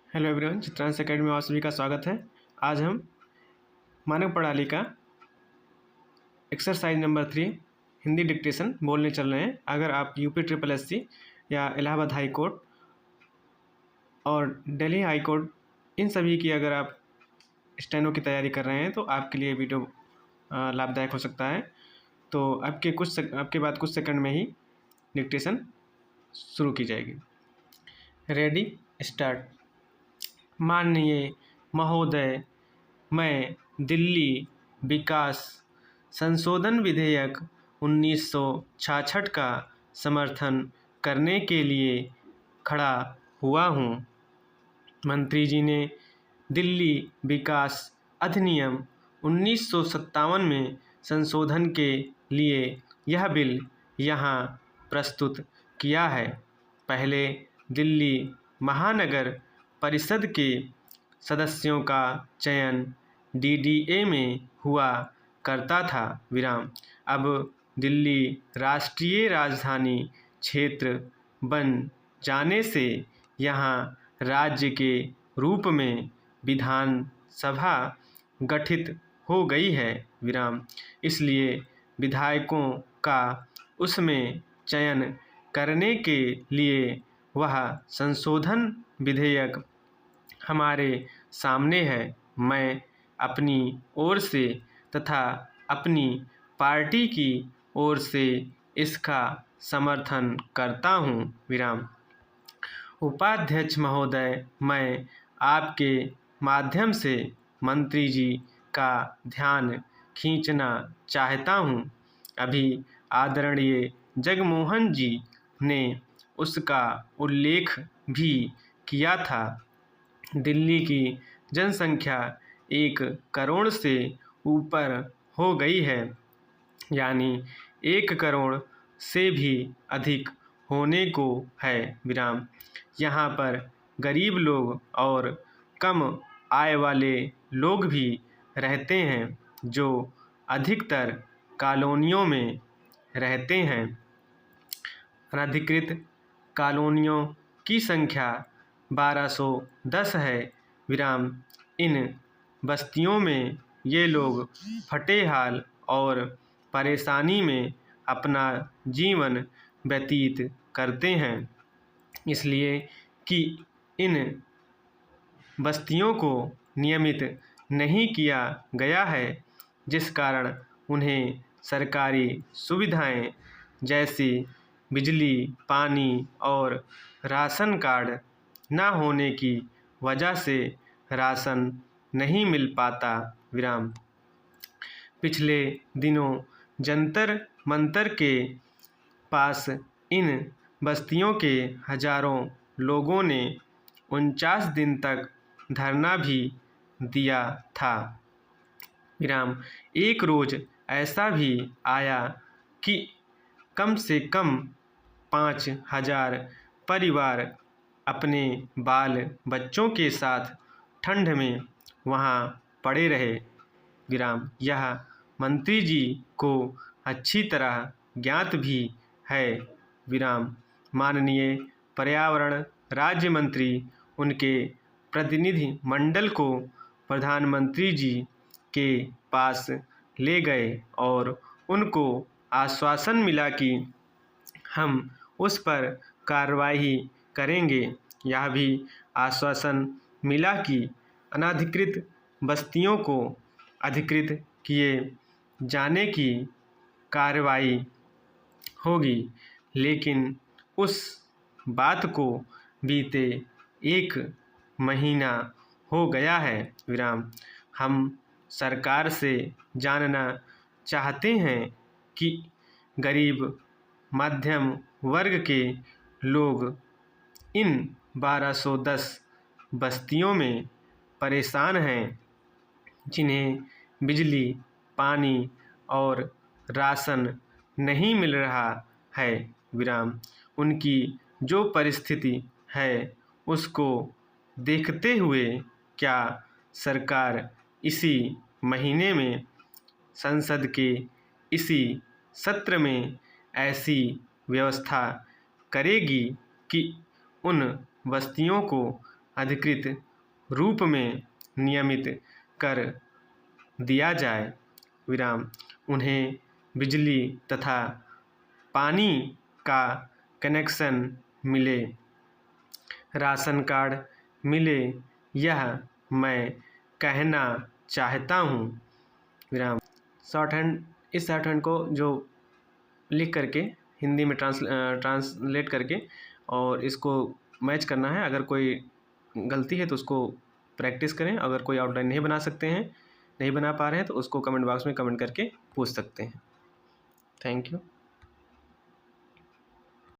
Hello everyone, Chitransh academy में आप सभी का स्वागत है। आज हम मानक प्रणाली का एक्सरसाइज नंबर 3 हिंदी डिक्टेशन बोलने चल रहे हैं। अगर आप यूपी ट्रिपल एससी या इलाहाबाद हाई कोर्ट और दिल्ली हाई कोर्ट इन सभी की अगर आप स्टेनो की तैयारी कर रहे हैं तो आपके लिए वीडियो लाभदायक हो सकता है। तो आपके बाद कुछ सेकंड में ही डिक्टेशन शुरू की जाएगी। Ready, start. माननीय महोदय, मैं दिल्ली विकास संशोधन विधेयक 1966 का समर्थन करने के लिए खड़ा हुआ हूँ। मंत्री जी ने दिल्ली विकास अधिनियम 1957 में संशोधन के लिए यह बिल यहाँ प्रस्तुत किया है। पहले दिल्ली महानगर परिषद के सदस्यों का चयन डीडीए में हुआ करता था। अब दिल्ली राष्ट्रीय राजधानी क्षेत्र बन जाने से यहाँ राज्य के रूप में विधानसभा गठित हो गई है। इसलिए विधायकों का उसमें चयन करने के लिए वह संशोधन विधेयक हमारे सामने है। मैं अपनी ओर से तथा अपनी पार्टी की ओर से इसका समर्थन करता हूँ। उपाध्यक्ष महोदय, मैं आपके माध्यम से मंत्री जी का ध्यान खींचना चाहता हूँ। अभी आदरणीय जगमोहन जी ने उसका उल्लेख भी किया था। दिल्ली की जनसंख्या 1 करोड़ से ऊपर हो गई है, यानी 1 करोड़ से भी अधिक होने को है। यहाँ पर गरीब लोग और कम आय वाले लोग भी रहते हैं, जो अधिकतर कॉलोनियों में रहते हैं। अनधिकृत कॉलोनियों की संख्या 1210 है। इन बस्तियों में ये लोग फटे हाल और परेशानी में अपना जीवन व्यतीत करते हैं, इसलिए कि इन बस्तियों को नियमित नहीं किया गया है, जिस कारण उन्हें सरकारी सुविधाएं जैसी बिजली, पानी और राशन कार्ड न होने की वजह से राशन नहीं मिल पाता। पिछले दिनों जंतर मंतर के पास इन बस्तियों के हजारों लोगों ने 49 दिन तक धरना भी दिया था। एक रोज ऐसा भी आया कि कम से कम 5000 परिवार अपने बाल बच्चों के साथ ठंड में वहाँ पड़े रहे। यह मंत्री जी को अच्छी तरह ज्ञात भी है। माननीय पर्यावरण राज्य मंत्री उनके प्रतिनिधि मंडल को प्रधानमंत्री जी के पास ले गए और उनको आश्वासन मिला कि हम उस पर कार्रवाई करेंगे। यह भी आश्वासन मिला कि अनधिकृत बस्तियों को अधिकृत किए जाने की कार्रवाई होगी, लेकिन उस बात को बीते 1 महीना हो गया है। हम सरकार से जानना चाहते हैं कि गरीब मध्यम वर्ग के लोग इन 1210 बस्तियों में परेशान हैं, जिन्हें बिजली, पानी और राशन नहीं मिल रहा है। उनकी जो परिस्थिति है उसको देखते हुए क्या सरकार इसी महीने में संसद के इसी सत्र में ऐसी व्यवस्था करेगी कि उन बस्तियों को अधिकृत रूप में नियमित कर दिया जाए, विराम, उन्हें बिजली तथा पानी का कनेक्शन मिले, राशन कार्ड मिले, यह मैं कहना चाहता हूँ, विराम। शॉर्ट हैंड, इस शॉर्ट हैंड को जो लिख करके हिंदी में ट्रांसलेट करके और इसको मैच करना है। अगर कोई गलती है तो उसको प्रैक्टिस करें। अगर कोई आउटलाइन नहीं बना सकते हैं, नहीं बना पा रहे हैं, तो उसको कमेंट बॉक्स में कमेंट करके पूछ सकते हैं। Thank you.